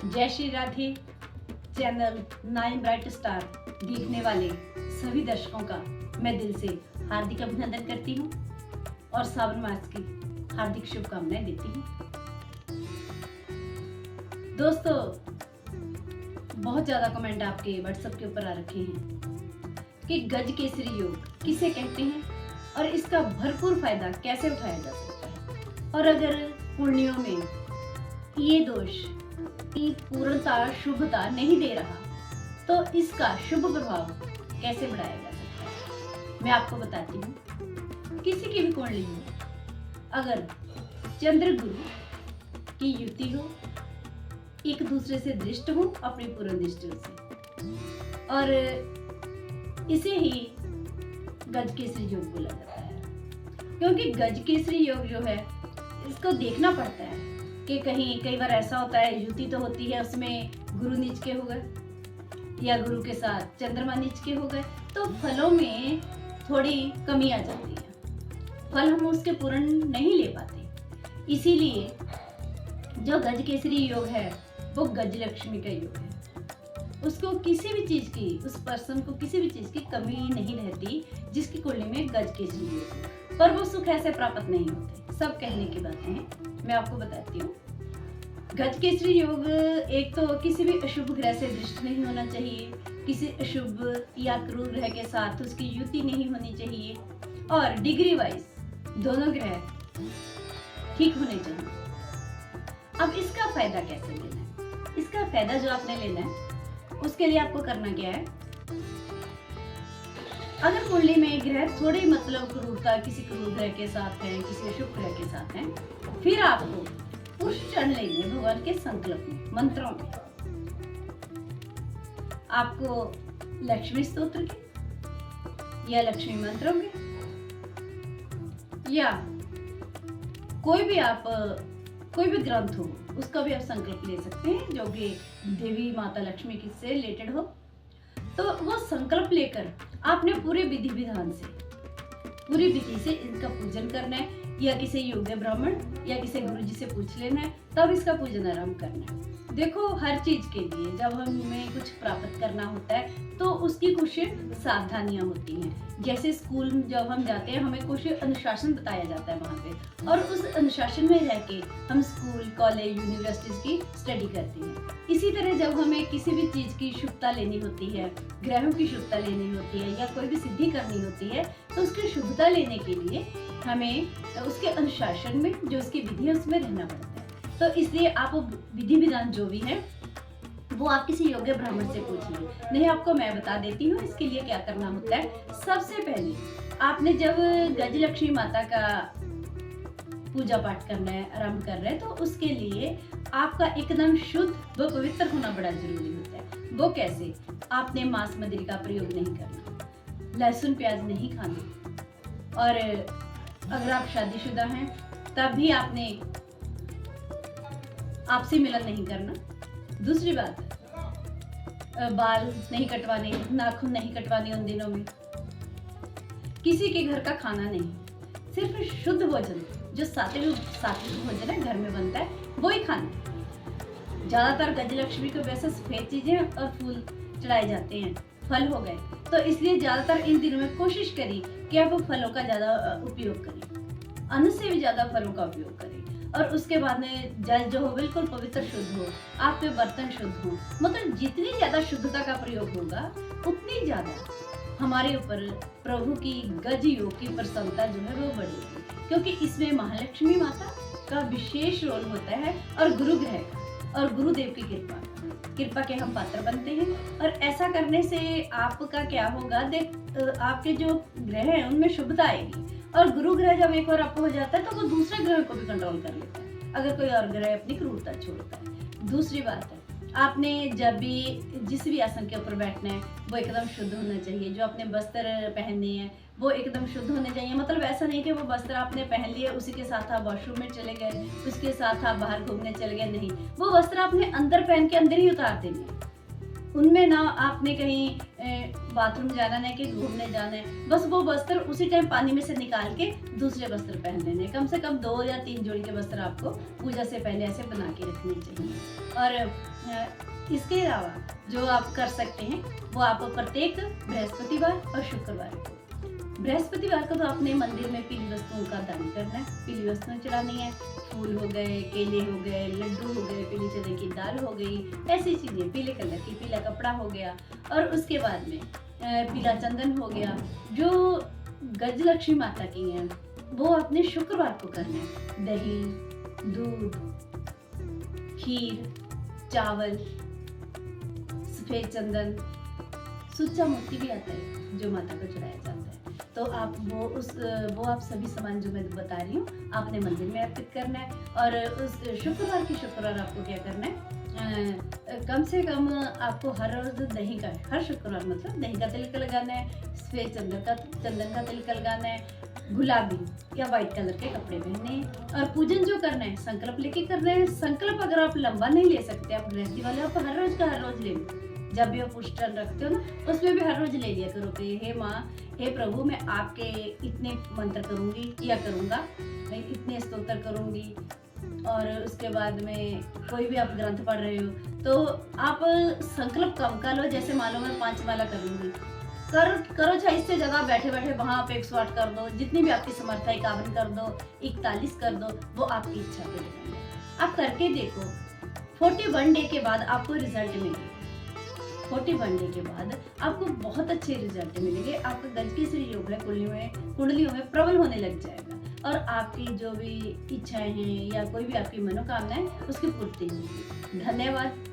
जय Shri Radhe. Channel 9 bright star देखने वाले सभी दर्शकों का मैं दिल से हार्दिक अभिनंदन करती हूँ और सावन मास की हार्दिक शुभकामनाएं देती हूँ। दोस्तों, बहुत ज़्यादा कमेंट आपके व्हाट्सएप के ऊपर आ रखे हैं कि गज केसरी योग किसे कहते हैं और इसका भरपूर फायदा कैसे उठाया जा सकता है, और अगर कुंडलियों में ये दोष की पूर्णता शुभता नहीं दे रहा तो इसका शुभ प्रभाव कैसे बढ़ाया जा सकता है। मैं आपको बताती हूँ। किसी की भी कुंडली में अगर चंद्र गुरु की युति हो, एक दूसरे से दृष्ट हो अपनी पूर्ण दृष्टि से, और इसे ही गज केसरी योग बोला जाता है। क्योंकि गज केसरी योग जो है इसको देखना पड़ता है कि कई बार ऐसा होता है, युति तो होती है उसमें गुरु नीच के हो गए या गुरु के साथ चंद्रमा नीच के हो गए, तो फलों में थोड़ी कमी आ जाती है, फल हम उसके पूर्ण नहीं ले पाते। इसीलिए जो गज केसरी योग है वो गज लक्ष्मी का योग है। उसको किसी भी चीज की, उस पर्सन को किसी भी चीज की कमी नहीं रहती जिसकी कुंडली में गज केसरी योग है, पर वो सुख ऐसे प्राप्त नहीं होते। सब कहने की बातें हैं, मैं आपको बताती हूँ। गज केसरी योग एक तो किसी भी अशुभ ग्रह से दृष्ट नहीं होना चाहिए, किसी अशुभ या क्रूर ग्रह के साथ उसकी युति नहीं होनी चाहिए, और डिग्री वाइज दोनों ग्रह ठीक होने चाहिए। अब इसका फायदा कैसे लेना है? इसका फायदा जो आपने लेना है उसके लिए आपको करना क्या है। अगर कुंडली में ग्रह थोड़े क्रूरता किसी क्रूर ग्रह के साथ है, किसी अशुभ ग्रह के साथ है, फिर आपको पुष्प चढ़ लेंगे भगवान के संकल्प में, मंत्रों में। आपको लक्ष्मी स्तोत्र के या लक्ष्मी मंत्रों के या कोई भी ग्रंथ हो उसका भी आप संकल्प ले सकते हैं जो कि देवी माता लक्ष्मी की से रिलेटेड हो। तो वो संकल्प लेकर आपने पूरे विधि विधान से, पूरी विधि से इनका पूजन करना है, या किसी योग्य ब्राह्मण या किसी गुरु जी से पूछ लेना है, तब इसका पूजन आरंभ करना है। देखो, हर चीज के लिए जब हमें कुछ प्राप्त करना होता है तो उसकी कुछ सावधानियां होती हैं। जैसे स्कूल जब हम जाते हैं हमें कुछ अनुशासन बताया जाता है वहाँ पे, और उस अनुशासन में रह के हम स्कूल, कॉलेज, यूनिवर्सिटीज की स्टडी करते हैं। इसी तरह जब हमें किसी भी चीज की शुभता लेनी होती है, ग्रहों की शुभता लेनी होती है या कोई भी सिद्धि करनी होती है, तो उसकी शुभता लेने के लिए हमें उसके अनुशासन में जो उसकी विधि है उसमें रहना पड़ता है। तो इसलिए आप विधि विधान जो भी है वो आप किसी योग्य ब्राह्मण से पूछिए। नहीं, आपको मैं बता देती हूँ इसके लिए क्या करना होता है। सबसे पहले आपने जब गज लक्ष्मी माता का पूजा पाठ करना है, आरंभ कर रहे हैं, तो उसके लिए आपका एकदम शुद्ध व पवित्र होना बड़ा जरूरी होता है। वो कैसे? आपने मांस मदिरा का प्रयोग नहीं करना, लहसुन प्याज नहीं खाना, और अगर आप शादीशुदा हैं तब भी आपने आपसी मिलन नहीं करना। दूसरी बात, बाल नहीं कटवाने, नाखून नहीं कटवाने उन दिनों में, किसी के घर का खाना नहीं, सिर्फ शुद्ध भोजन जो सात्विक भोजन है घर में बनता है वो ही खाना। ज्यादातर गज लक्ष्मी को वैसे सफेद चीजें और फूल चढ़ाए जाते हैं, फल हो गए, तो इसलिए ज्यादातर इन दिनों में कोशिश करिए कि आप फलों का ज्यादा उपयोग करें, अन्न से भी ज्यादा फलों का उपयोग करें। और उसके बाद में जल जो हो बिल्कुल पवित्र शुद्ध हो, आपके बर्तन शुद्ध हो। मतलब जितनी ज्यादा शुद्धता का प्रयोग होगा उतनी ज्यादा हमारे ऊपर प्रभु की गज योग की प्रसन्नता जो है वो बढ़ेगी, क्योंकि इसमें महालक्ष्मी माता का विशेष रोल होता है और गुरु ग्रह का और गुरुदेव की कृपा के हम पात्र बनते हैं। और ऐसा करने से आपका क्या होगा, आपके जो ग्रह हैं उनमें शुभता आएगी, और गुरु ग्रह जब एक बार आपको हो जाता है तो वो दूसरे ग्रह को भी कंट्रोल कर लेता है अगर कोई और ग्रह अपनी क्रूरता छोड़ता है। दूसरी बात है, आपने जब भी जिस भी आसन के ऊपर बैठना है वो एकदम शुद्ध होना चाहिए। जो आपने वस्त्र पहनने हैं वो एकदम शुद्ध होने चाहिए। मतलब ऐसा नहीं कि वो वस्त्र आपने पहन लिए उसी के साथ आप वॉशरूम में चले गए, उसके साथ आप बाहर घूमने चले गए, नहीं, वो वस्त्र आपने अंदर पहन के अंदर ही उतार देने। उनमें ना आपने कहीं बाथरूम जाना नहीं कि घूमने जाना है, बस वो वस्त्र उसी टाइम पानी में से निकाल के दूसरे वस्त्र पहन लेने। कम से कम 2 या 3 जोड़ी के वस्त्र आपको पूजा से पहले ऐसे बना के रखने चाहिए। और इसके अलावा जो आप कर सकते हैं वो आप प्रत्येक बृहस्पतिवार और शुक्रवार को, बृहस्पतिवार को तो अपने मंदिर में पीली वस्तुओं का दान करना है, पीली वस्तुएं चढ़ानी है, फूल हो गए, केले हो गए, लड्डू हो गए, पीली चने की दाल हो गई, ऐसी चीजें, पीले कलर की, पीला कपड़ा हो गया, और उसके बाद में पीला चंदन हो गया। जो गजलक्ष्मी माता की हैं वो अपने शुक्रवार को करना है। दही, दूध, खीर, चावल, सफेद चंदन, सुच्चा मोती भी आता है जो माता को चढ़ाया जाता है। तो आप वो आप सभी सामान जो मैं बता रही हूँ आपने मंदिर में अर्पित करना है। और उस शुक्रवार की शुक्रवार आपको क्या करना है, कम से कम आपको हर रोज दही का, हर शुक्रवार मतलब दही का तिलक लगाना है, सफेद चंदन का तिलक लगाना है, गुलाबी या व्हाइट कलर के कपड़े पहनने हैं। और पूजन जो करना है संकल्प लेके करना है। संकल्प अगर आप लंबा नहीं ले सकते, आप गृहस्थी वाले, आप हर रोज का हर रोज ले लो। जब भी आप पुष्टन रखते हो ना उसमें भी हर रोज ले लिया करो कि हे माँ, हे प्रभु, मैं आपके इतने मंत्र करूँगी या करूँगा, मैं इतने स्तोत्र करूँगी। और उसके बाद में कोई भी आप ग्रंथ पढ़ रहे हो तो आप संकल्प कम कर लो। जैसे मान लो मैं 5 माला करूँगी, करो चाहे इससे ज्यादा, बैठे बैठे वहां आप 108 कर दो, जितनी भी आपकी समर्थ है 51 कर दो, 41 कर दो, वो आपकी इच्छा पे डिपेंड है। आप करके देखो, 41 डे के बाद आपको रिजल्ट मिलेगा। 41 डे के बाद आपको बहुत अच्छे रिजल्ट मिलेंगे। आपका गजकेसरी योग है कुंडलियों में प्रबल होने लग जाएगा, और आपकी जो भी इच्छाएं हैं या कोई भी आपकी मनोकामना है उसकी पूर्ति होगी। धन्यवाद।